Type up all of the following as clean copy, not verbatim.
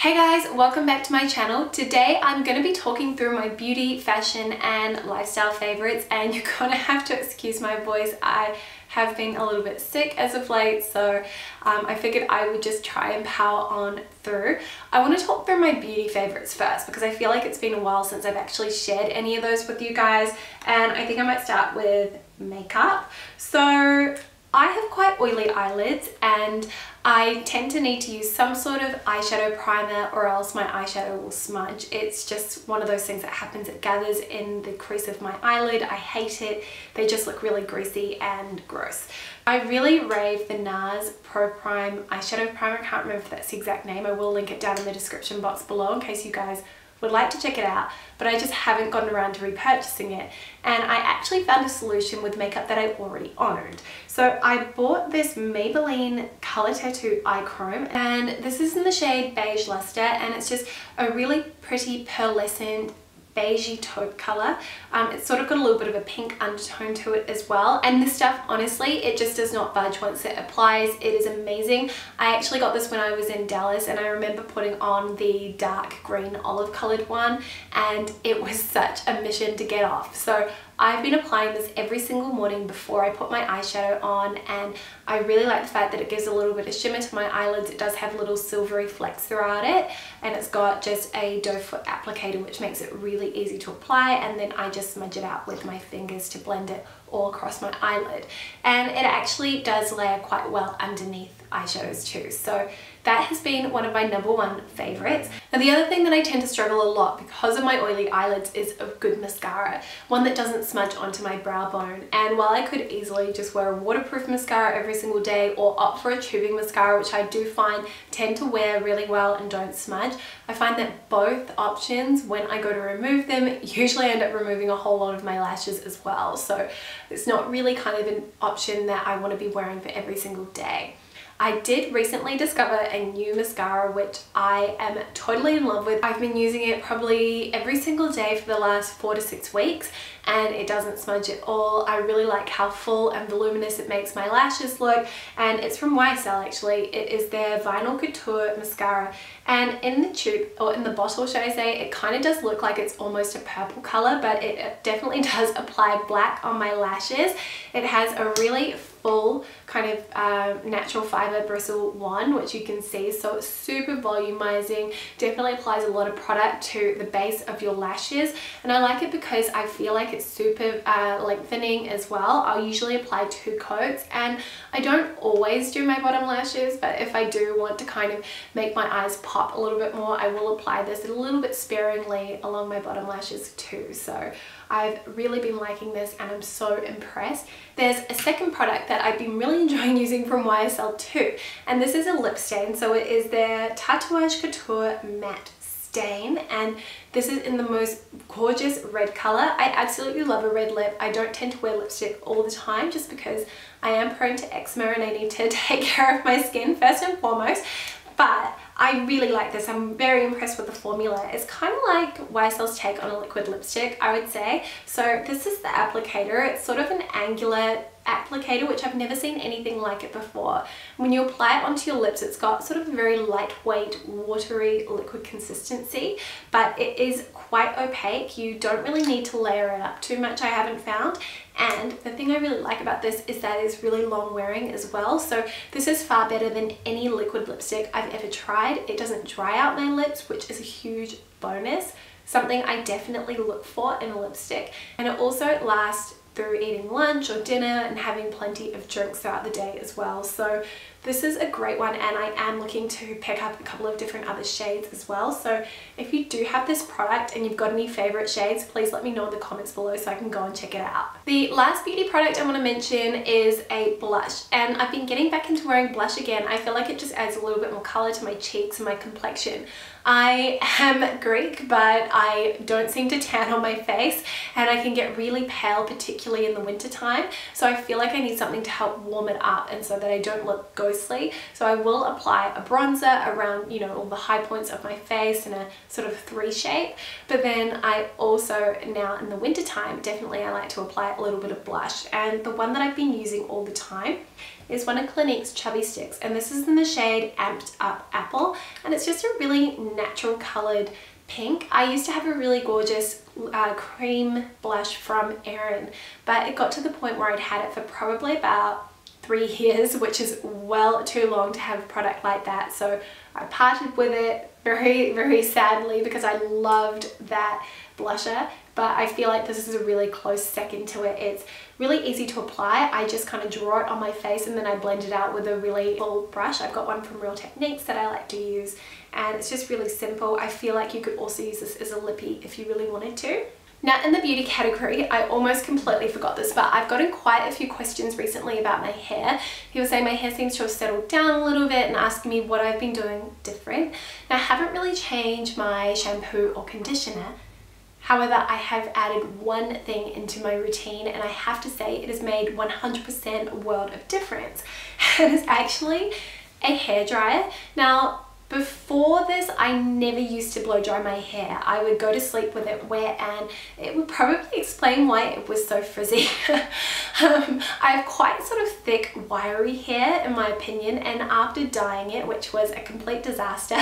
Hey guys, welcome back to my channel. Today I'm going to be talking through my beauty, fashion and lifestyle favorites, and you're going to have to excuse my voice. I have been a little bit sick as of late, so I figured I would just try and power on through. I want to talk through my beauty favorites first because I feel like it's been a while since I've actually shared any of those with you guys, and I think I might start with makeup. So I have quite oily eyelids and I tend to need to use some sort of eyeshadow primer or else my eyeshadow will smudge. It's just one of those things that happens. It gathers in the crease of my eyelid. I hate it. They just look really greasy and gross. I really rave the NARS Pro Prime eyeshadow primer. I can't remember if that's the exact name. I will link it down in the description box below in case you guys would like to check it out, but I just haven't gotten around to repurchasing it, and I actually found a solution with makeup that I already owned. So I bought this Maybelline Color Tattoo Eye Chrome, and this is in the shade Beige Luster, and it's just a really pretty pearlescent beigey taupe color. It's sort of got a little bit of a pink undertone to it as well, and this stuff, honestly, it just does not budge once it applies. It is amazing. I actually got this when I was in Dallas, and I remember putting on the dark green olive colored one, and it was such a mission to get off. So I've been applying this every single morning before I put my eyeshadow on, and I really like the fact that it gives a little bit of shimmer to my eyelids. It does have little silvery flecks throughout it, and it's got just a doe foot applicator which makes it really easy to apply, and then I just smudge it out with my fingers to blend it all across my eyelid. And it actually does layer quite well underneath eyeshadows too, so that has been one of my #1 favorites. Now the other thing that I tend to struggle a lot because of my oily eyelids is a good mascara, one that doesn't smudge onto my brow bone. And while I could easily just wear a waterproof mascara every single day or opt for a tubing mascara, which I do find tend to wear really well and don't smudge, I find that both options, when I go to remove them, usually end up removing a whole lot of my lashes as well. So it's not really kind of an option that I want to be wearing for every single day. I did recently discover a new mascara which I am totally in love with. I've been using it probably every single day for the last 4 to 6 weeks, and it doesn't smudge at all. I really like how full and voluminous it makes my lashes look, and it's from YSL actually. It is their Vinyl Couture mascara, and in the tube, or in the bottle should I say, it kind of does look like it's almost a purple color, but it definitely does apply black on my lashes. It has a really full kind of natural fiber bristle wand, which you can see, so it's super volumizing, definitely applies a lot of product to the base of your lashes, and I like it because I feel like it's super lengthening as well. I'll usually apply 2 coats, and I don't always do my bottom lashes, but if I do want to kind of make my eyes pop a little bit more, I will apply this a little bit sparingly along my bottom lashes too. So I've really been liking this and I'm so impressed. There's a second product that I've been really enjoying using from YSL too, and this is a lip stain. So it is their Tatouage Couture Matte Stain, and this is in the most gorgeous red color. I absolutely love a red lip. I don't tend to wear lipstick all the time just because I am prone to eczema and I need to take care of my skin first and foremost, but I really like this. I'm very impressed with the formula. It's kind of like YSL's take on a liquid lipstick, I would say. So this is the applicator. It's sort of an angular applicator, which I've never seen anything like it before. When you apply it onto your lips, it's got sort of a very lightweight, watery liquid consistency, but it is quite opaque. You don't really need to layer it up too much, I haven't found. And the thing I really like about this is that it's really long wearing as well. So this is far better than any liquid lipstick I've ever tried. It doesn't dry out my lips, which is a huge bonus, something I definitely look for in a lipstick. And it also lasts through eating lunch or dinner and having plenty of drinks throughout the day as well. So this is a great one, and I am looking to pick up a couple of different other shades as well. So if you do have this product and you've got any favorite shades, please let me know in the comments below so I can go and check it out. The last beauty product I want to mention is a blush, and I've been getting back into wearing blush again. I feel like it just adds a little bit more color to my cheeks and my complexion. I am Greek, but I don't seem to tan on my face, and I can get really pale, particularly in the winter time. So I feel like I need something to help warm it up, and so that I don't go closely. So I will apply a bronzer around, you know, all the high points of my face in a sort of 3 shape. But then I also, now in the winter time, definitely I like to apply a little bit of blush. And the one that I've been using all the time is one of Clinique's Chubby Sticks, and this is in the shade Amped Up Apple, and it's just a really natural coloured pink. I used to have a really gorgeous cream blush from Erin, but it got to the point where I'd had it for probably about 3 years, which is well too long to have a product like that. So I parted with it very sadly, because I loved that blusher, but I feel like this is a really close second to it. It's really easy to apply. I just kind of draw it on my face and then I blend it out with a really full brush. I've got one from Real Techniques that I like to use, and it's just really simple. I feel like you could also use this as a lippy if you really wanted to. Now, in the beauty category, I almost completely forgot this, but I've gotten quite a few questions recently about my hair. People say my hair seems to have settled down a little bit and asking me what I've been doing different. Now, I haven't really changed my shampoo or conditioner. However, I have added one thing into my routine, and I have to say it has made 100% a world of difference. And it's actually a hairdryer. Now, before this, I never used to blow dry my hair. I would go to sleep with it wet, and it would probably explain why it was so frizzy. I have quite sort of thick, wiry hair in my opinion, and after dyeing it, which was a complete disaster,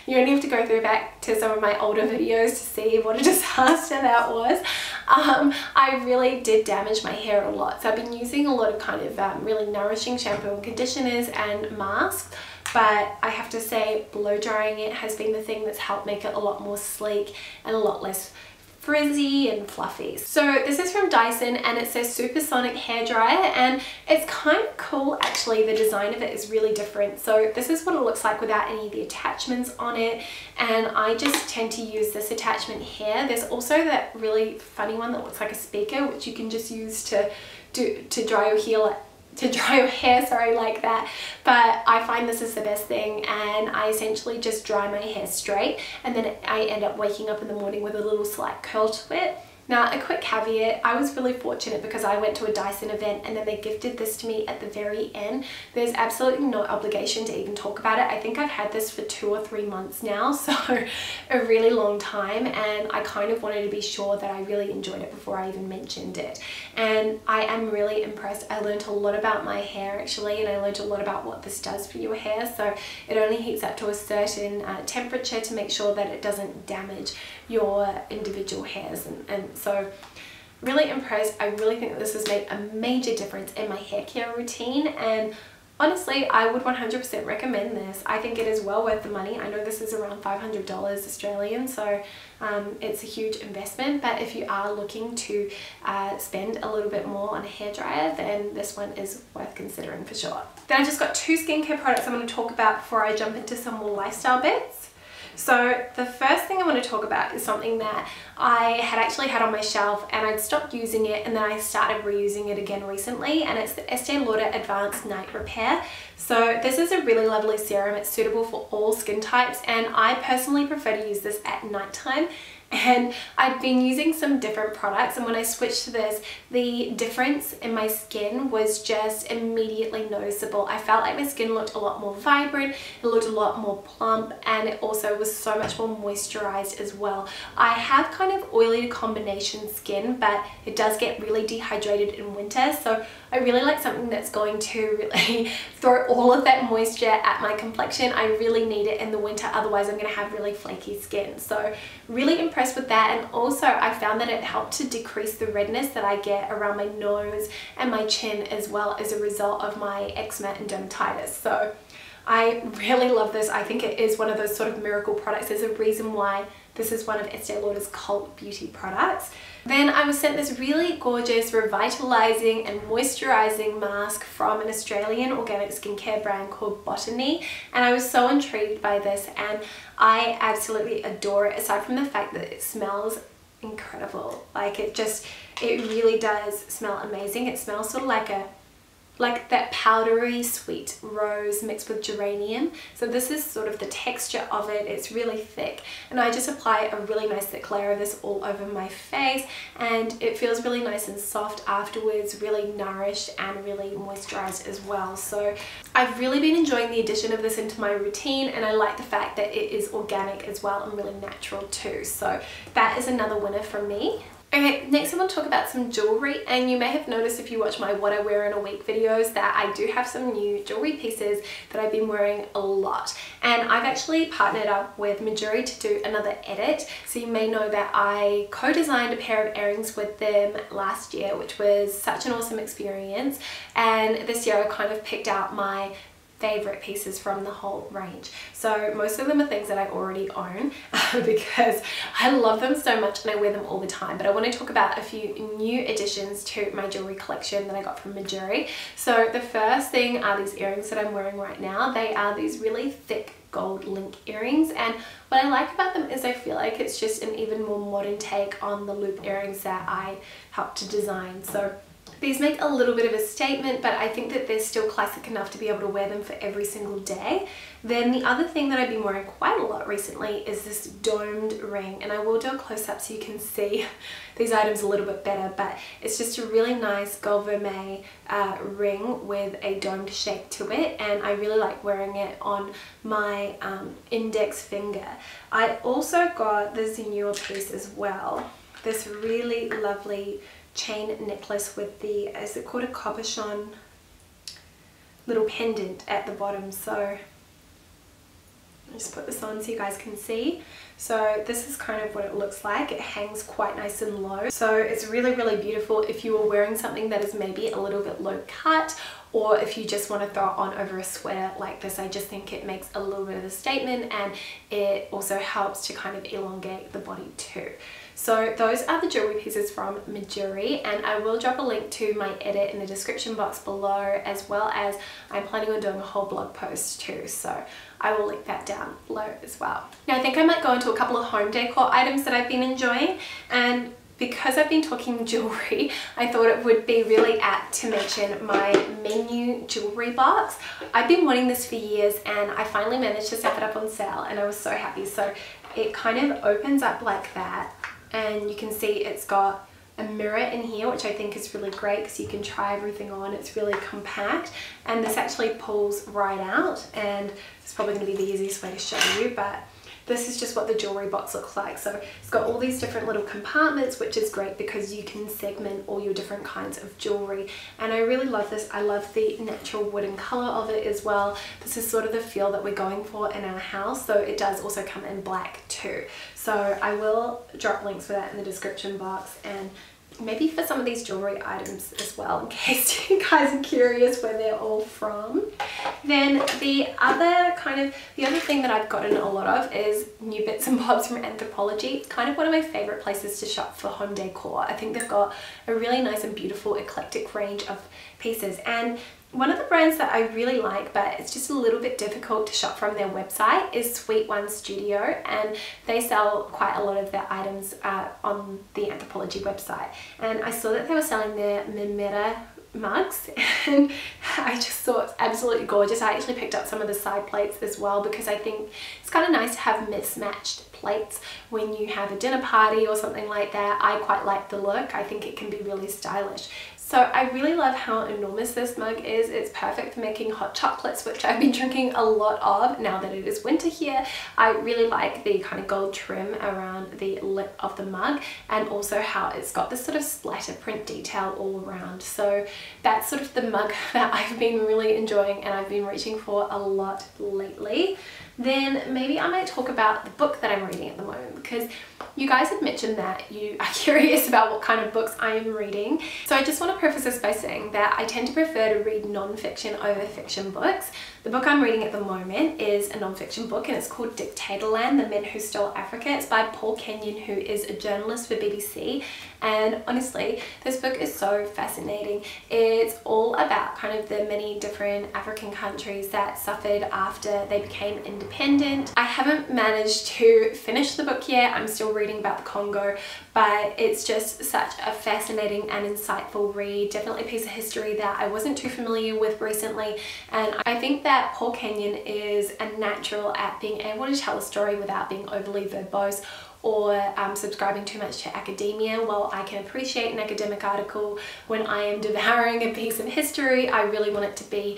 you only have to go through back to some of my older videos to see what a disaster that was. I really did damage my hair a lot. So I've been using a lot of kind of really nourishing shampoo and conditioners and masks. But I have to say, blow drying it has been the thing that's helped make it a lot more sleek and a lot less frizzy and fluffy. So this is from Dyson, and it says Supersonic Hairdryer, and it's kind of cool actually. The design of it is really different. So this is what it looks like without any of the attachments on it, and I just tend to use this attachment here. There's also that really funny one that looks like a speaker, which you can just use to dry your hair, sorry, like that. But I find this is the best thing, and I essentially just dry my hair straight, and then I end up waking up in the morning with a little slight curl to it. Now, a quick caveat, I was really fortunate because I went to a Dyson event and then they gifted this to me at the very end. There's absolutely no obligation to even talk about it. I think I've had this for 2 or 3 months now, so a really long time, and I kind of wanted to be sure that I really enjoyed it before I even mentioned it. And I am really impressed. I learned a lot about my hair actually, and I learned a lot about what this does for your hair. So it only heats up to a certain temperature to make sure that it doesn't damage your individual hairs, and so really impressed. I really think that this has made a major difference in my hair care routine, and honestly I would 100% recommend this. I think it is well worth the money. I know this is around $500 Australian, so it's a huge investment, but if you are looking to spend a little bit more on a hairdryer, then this one is worth considering for sure. Then I just got 2 skincare products I'm going to talk about before I jump into some more lifestyle bits. So the first thing I want to talk about is something that I had actually had on my shelf and I'd stopped using it, and then I started reusing it again recently, and it's the Estee Lauder Advanced Night Repair. So this is a really lovely serum. It's suitable for all skin types, and I personally prefer to use this at nighttime. And I'd been using some different products, and when I switched to this, the difference in my skin was just immediately noticeable. I felt like my skin looked a lot more vibrant, it looked a lot more plump, and it also was so much more moisturized as well. I have kind of oily to combination skin, but it does get really dehydrated in winter, so I really like something that's going to really throw all of that moisture at my complexion. I really need it in the winter, otherwise I'm going to have really flaky skin. So really impressed with that, and also I found that it helped to decrease the redness that I get around my nose and my chin, as well as a result of my eczema and dermatitis. So I really love this. I think it is one of those sort of miracle products. There's a reason why this is one of Estee Lauder's cult beauty products. Then I was sent this really gorgeous revitalizing and moisturizing mask from an Australian organic skincare brand called Botany, and I was so intrigued by this, and I absolutely adore it, aside from the fact that it smells incredible. Like it really does smell amazing. It smells sort of like a like that powdery sweet rose mixed with geranium. So this is sort of the texture of it. It's really thick, and I just apply a really nice thick layer of this all over my face, and it feels really nice and soft afterwards, really nourished and really moisturized as well. So I've really been enjoying the addition of this into my routine, and I like the fact that it is organic as well and really natural too. So that is another winner for me. Okay, next I want to talk about some jewelry, and you may have noticed if you watch my what I wear in a week videos that I do have some new jewelry pieces that I've been wearing a lot, and I've actually partnered up with Mejuri to do another edit. So you may know that I co-designed a pair of earrings with them last year, which was such an awesome experience, and this year I kind of picked out my favorite pieces from the whole range. So most of them are things that I already own because I love them so much and I wear them all the time. But I want to talk about a few new additions to my jewelry collection that I got from Mejuri. So the first thing are these earrings that I'm wearing right now. They are these really thick gold link earrings, and what I like about them is I feel like it's just an even more modern take on the loop earrings that I helped to design. So these make a little bit of a statement, but I think that they're still classic enough to be able to wear them for every single day. Then the other thing that I've been wearing quite a lot recently is this domed ring, and I will do a close-up so you can see these items a little bit better, but it's just a really nice gold vermeil ring with a domed shape to it, and I really like wearing it on my index finger. I also got this newer piece as well, this really lovely chain necklace with the, is it called a cabochon little pendant at the bottom. So I'll just put this on so you guys can see. So this is kind of what it looks like. It hangs quite nice and low, so it's really, really beautiful if you are wearing something that is maybe a little bit low cut, or if you just want to throw it on over a sweater like this. I just think it makes a little bit of a statement, and it also helps to kind of elongate the body too. So those are the jewelry pieces from Mejuri, and I will drop a link to my edit in the description box below, as well as I'm planning on doing a whole blog post too, so I will link that down below as well. Now I think I might go into a couple of home decor items that I've been enjoying, and because I've been talking jewelry, I thought it would be really apt to mention my Menu jewelry box. I've been wanting this for years, and I finally managed to snap it up on sale, and I was so happy. So it kind of opens up like that, and you can see it's got a mirror in here, which I think is really great because you can try everything on. It's really compact, and this actually pulls right out, and it's probably going to be the easiest way to show you, but this is just what the jewelry box looks like. So it's got all these different little compartments, which is great because you can segment all your different kinds of jewelry, and I really love this. I love the natural wooden color of it as well. This is sort of the feel that we're going for in our house, so it does also come in black too. So I will drop links for that in the description box, and maybe for some of these jewelry items as well, in case you guys are curious where they're all from. Then the other thing that I've gotten a lot of is new bits and bobs from Anthropologie. It's kind of one of my favorite places to shop for home decor. I think they've got a really nice and beautiful eclectic range of pieces, and one of the brands that I really like, but it's just a little bit difficult to shop from their website, is Sweet One Studio, and they sell quite a lot of their items on the Anthropologie website. And I saw that they were selling their Mimeta mugs, and I just thought it's absolutely gorgeous. I actually picked up some of the side plates as well because I think it's kind of nice to have mismatched plates when you have a dinner party or something like that. I quite like the look. I think it can be really stylish. So I really love how enormous this mug is. It's perfect for making hot chocolates, which I've been drinking a lot of now that it is winter here. I really like the kind of gold trim around the lip of the mug, and also how it's got this sort of splatter print detail all around. So that's sort of the mug that I've been really enjoying and I've been reaching for a lot lately. Then maybe I might talk about the book that I'm reading at the moment, because you guys had mentioned that you are curious about what kind of books I am reading. So I just want to preface this by saying that I tend to prefer to read non-fiction over fiction books. The book I'm reading at the moment is a non-fiction book, and it's called Dictatorland: The Men Who Stole Africa. It's by Paul Kenyon, who is a journalist for BBC, and honestly this book is so fascinating. It's all about kind of the many different African countries that suffered after they became independent. I haven't managed to finish the book yet. yet. I'm still reading about the Congo, but it's just such a fascinating and insightful read. Definitely a piece of history that I wasn't too familiar with recently, and I think that Paul Kenyon is a natural at being able to tell a story without being overly verbose or subscribing too much to academia. While I can appreciate an academic article when I am devouring a piece of history, I really want it to be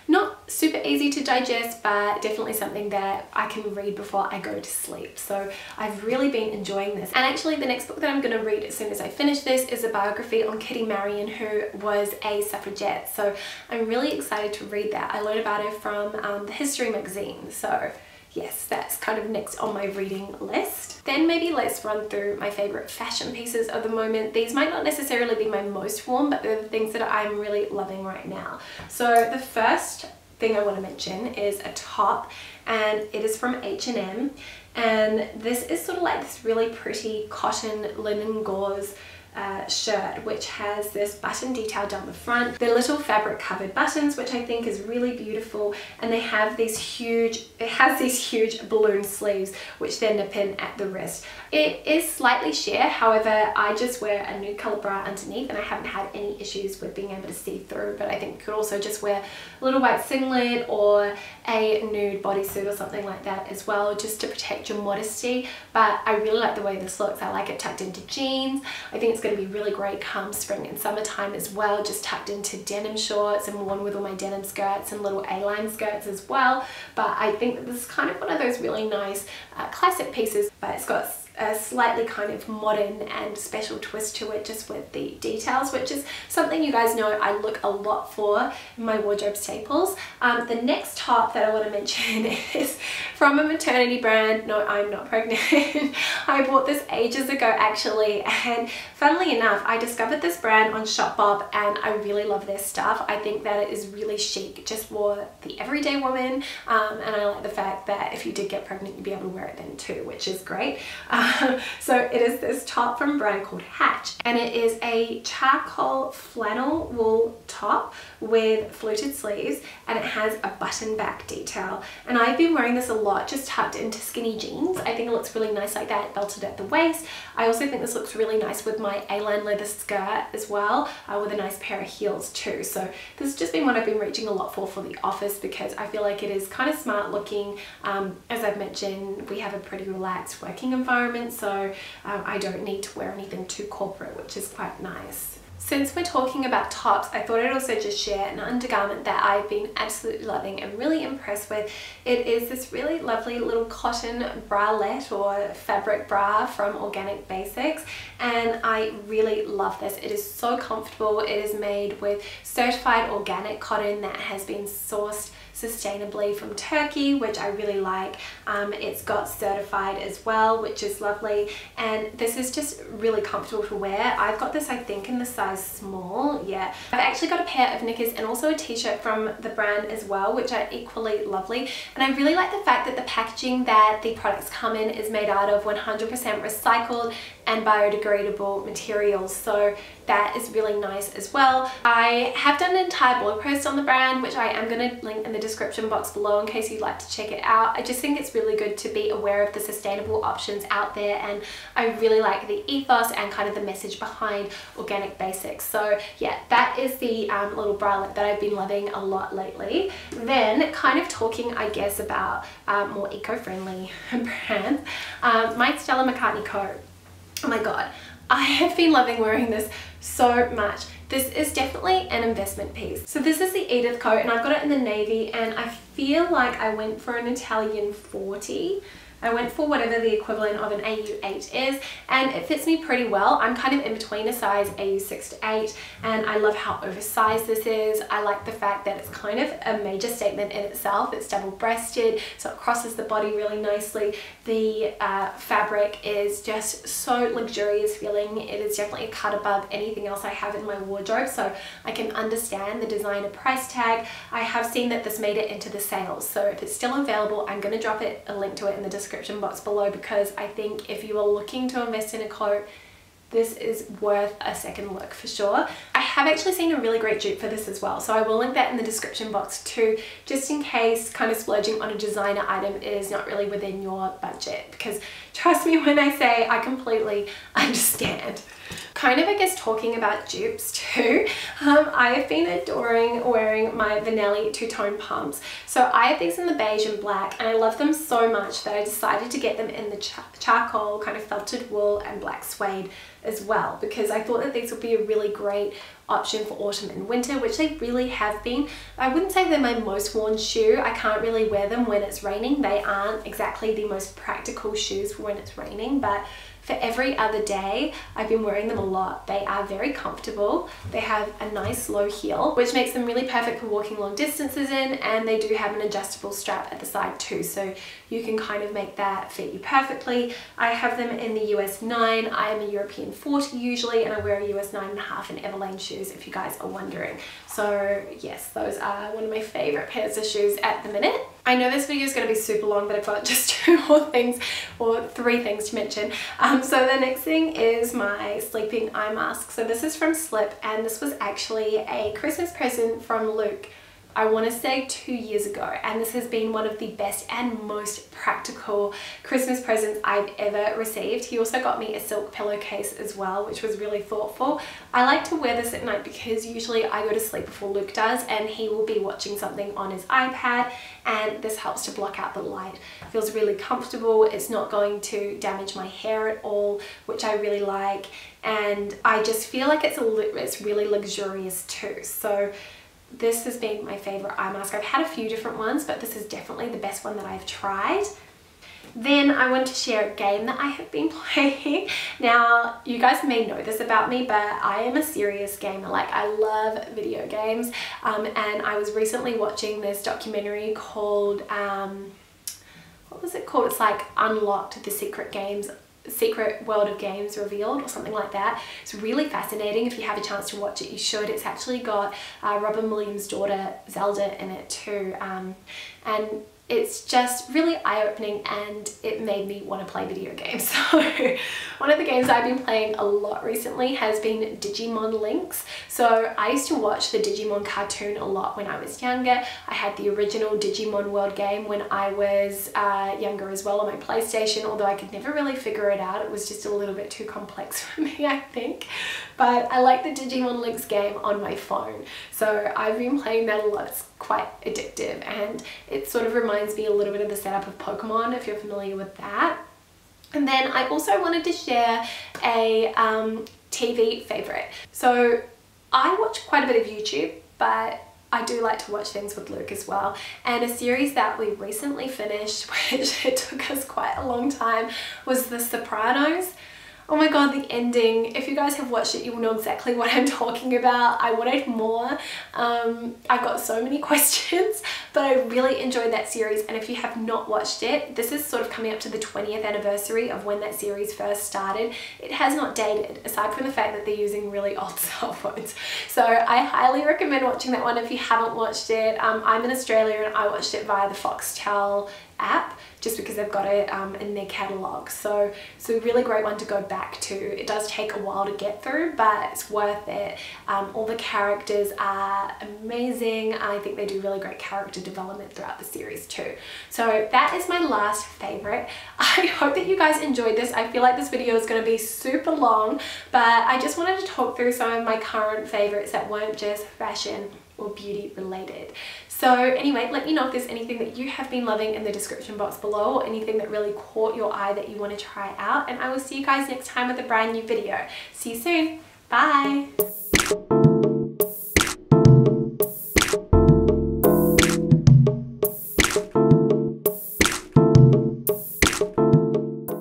not super easy to digest, but definitely something that I can read before I go to sleep. So I've really been enjoying this. And actually the next book that I'm going to read as soon as I finish this is a biography on Kitty Marion, who was a suffragette. So I'm really excited to read that. I learned about her from the History magazine. So yes, that's kind of next on my reading list. Then maybe let's run through my favorite fashion pieces of the moment. These might not necessarily be my most worn, but they're the things that I'm really loving right now. So the first thing I want to mention is a top, and it is from H&M, and this is sort of like this really pretty cotton linen gauze shirt, which has this button detail down the front. They're little fabric covered buttons, which I think is really beautiful, and they have these huge, it has these huge balloon sleeves which then nip in at the wrist. It is slightly sheer, however I just wear a nude color bra underneath and I haven't had any issues with being able to see through, but I think you could also just wear a little white singlet or a nude bodysuit or something like that as well, just to protect your modesty. But I really like the way this looks. I like it tucked into jeans. I think it's going to be really great come spring and summertime as well, just tucked into denim shorts and worn with all my denim skirts and little A-line skirts as well. But I think that this is kind of one of those really nice classic pieces, but it's got a slightly kind of modern and special twist to it, just with the details, which is something you guys know I look a lot for in my wardrobe staples. The next top that I want to mention is from a maternity brand. No, I'm not pregnant. I bought this ages ago actually, and funnily enough I discovered this brand on Shopbop and I really love their stuff. I think that it is really chic just for the everyday woman, and I like the fact that if you did get pregnant you'd be able to wear it then too, which is great. So it is this top from a brand called Hatch, and it is a charcoal flannel wool top with fluted sleeves, and it has a button back detail, and I've been wearing this a lot just tucked into skinny jeans. I think it looks really nice like that, belted at the waist. I also think this looks really nice with my A-line leather skirt as well, with a nice pair of heels too. So this has just been what I've been reaching a lot for the office, because I feel like it is kind of smart looking. As I've mentioned, we have a pretty relaxed working environment, so I don't need to wear anything too corporate, which is quite nice. Since we're talking about tops, I thought I'd also just share an undergarment that I've been absolutely loving and really impressed with. It is this really lovely little cotton bralette or fabric bra from Organic Basics, and I really love this. It is so comfortable. It is made with certified organic cotton that has been sourced sustainably from Turkey, which I really like. It's got certified as well, which is lovely, and this is just really comfortable to wear. I've got this I think in the size small. Yeah, I've actually got a pair of knickers and also a t-shirt from the brand as well, which are equally lovely, and I really like the fact that the packaging that the products come in is made out of 100% recycled and biodegradable materials, so that is really nice as well. I have done an entire blog post on the brand, which I am going to link in the description box below in case you'd like to check it out. I just think it's really good to be aware of the sustainable options out there, and I really like the ethos and kind of the message behind Organic Basics. So yeah, that is the little bralette that I've been loving a lot lately. Then kind of talking I guess about more eco-friendly brands, my Stella McCartney coat. Oh my god, I have been loving wearing this so much. This is definitely an investment piece. So this is the Edith coat, and I've got it in the navy, and I feel like I went for an Italian 40. I went for whatever the equivalent of an AU8 is, and it fits me pretty well. I'm kind of in between a size AU6 to 8, and I love how oversized this is. I like the fact that it's kind of a major statement in itself. It's double-breasted, so it crosses the body really nicely. The fabric is just so luxurious feeling. It is definitely a cut above anything else I have in my wardrobe, so I can understand the designer price tag. I have seen that this made it into the sales, so if it's still available, I'm going to drop a link to it in the description box below, because I think if you are looking to invest in a coat, this is worth a second look for sure. I have actually seen a really great dupe for this as well, so I will link that in the description box too, just in case kind of splurging on a designer item is not really within your budget, because Trust me when I say I completely understand. Kind of, I guess, talking about dupes too, I have been adoring wearing my Vanelli two-tone pumps. So I have these in the beige and black, and I love them so much that I decided to get them in the charcoal, kind of felted wool and black suede as well, because I thought that these would be a really great option for autumn and winter, which they really have been. I wouldn't say they're my most worn shoe. I can't really wear them when it's raining. They aren't exactly the most practical shoes for when it's raining, but for every other day, I've been wearing them a lot. They are very comfortable. They have a nice low heel, which makes them really perfect for walking long distances in, and they do have an adjustable strap at the side too, so you can kind of make that fit you perfectly. I have them in the US 9. I am a European 40 usually, and I wear a US 9.5 in Everlane shoes, if you guys are wondering. So yes, those are one of my favorite pairs of shoes at the minute. I know this video is going to be super long, but I've got just 2 more things, or 3 things to mention. So the next thing is my sleeping eye mask. So this is from Slip, and this was actually a Christmas present from Luke, I want to say 2 years ago, and this has been one of the best and most practical Christmas presents I've ever received. He also got me a silk pillowcase as well, which was really thoughtful. I like to wear this at night because usually I go to sleep before Luke does, and he will be watching something on his iPad, and this helps to block out the light. It feels really comfortable. It's not going to damage my hair at all, which I really like, and I just feel like it's really luxurious too. So this has been my favorite eye mask. I've had a few different ones, but this is definitely the best one that I've tried. Then I want to share a game that I have been playing. Now, you guys may know this about me, but I am a serious gamer. Like, I love video games. And I was recently watching this documentary called, what was it called? It's like Unlocked: The Secret World of Games Revealed, or something like that. It's really fascinating. If you have a chance to watch it, you should. It's actually got Robin Williams' daughter Zelda in it too, and it's just really eye-opening, and it made me want to play video games. So one of the games I've been playing a lot recently has been Digimon Links. So I used to watch the Digimon cartoon a lot when I was younger. I had the original Digimon World game when I was younger as well on my PlayStation, although I could never really figure it out. It was just a little bit too complex for me, I think. But I like the Digimon Links game on my phone. So I've been playing that a lot. It's quite addictive, and it sort of reminds me a little bit of the setup of Pokemon, if you're familiar with that. And then I also wanted to share a TV favorite. So I watch quite a bit of YouTube, but I do like to watch things with Luke as well. And a series that we recently finished, which it took us quite a long time, was The Sopranos. Oh my god, the ending. If you guys have watched it, you will know exactly what I'm talking about. I wanted more. I've got so many questions, but I really enjoyed that series, and if you have not watched it, this is sort of coming up to the 20th anniversary of when that series first started. It has not dated, aside from the fact that they're using really old cell phones. So I highly recommend watching that one if you haven't watched it. I'm in Australia, and I watched it via the Foxtel app, just because they've got it in their catalogue. So it's a really great one to go back to. It does take a while to get through, but it's worth it. All the characters are amazing. I think they do really great character development throughout the series too. So that is my last favorite. I hope that you guys enjoyed this. I feel like this video is going to be super long, but I just wanted to talk through some of my current favorites that weren't just fashion or beauty related. So anyway, let me know if there's anything that you have been loving in the description box below, or anything that really caught your eye that you want to try out, and I will see you guys next time with a brand new video. See you soon. Bye.